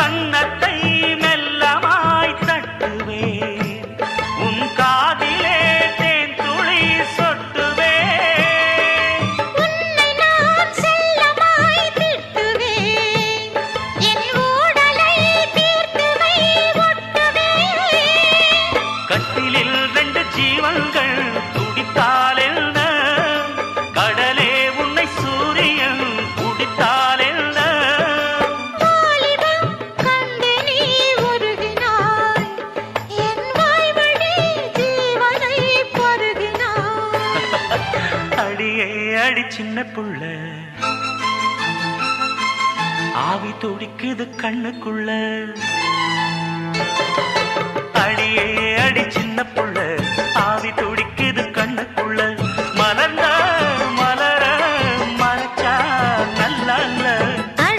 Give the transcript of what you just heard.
கன்னத்தை மெல்லமாய் தட்டுவேன், உன் காதிலே தேன் துளி சொட்டுவேன். உன்னை நான் செல்லமாய் திட்டுவேன், என் ஊடலை தீர்த்துவை ஒட்டுவேன். கட்டிலில் 2 ஜீவன்கள் துடித்தால் என்ன, கடலே உன்னை சூரியன் குடித்தால் என்ன. வாலிபம் கண்டு நீ உருகினாய், என் வாய்வழி ஜீவனை பருகினாய். அடியே அடி சின்ன புள்ள, ஆவி துடிக்குது கண்ணுக்குள்ள. அடியே அடி சின்ன புள்ள,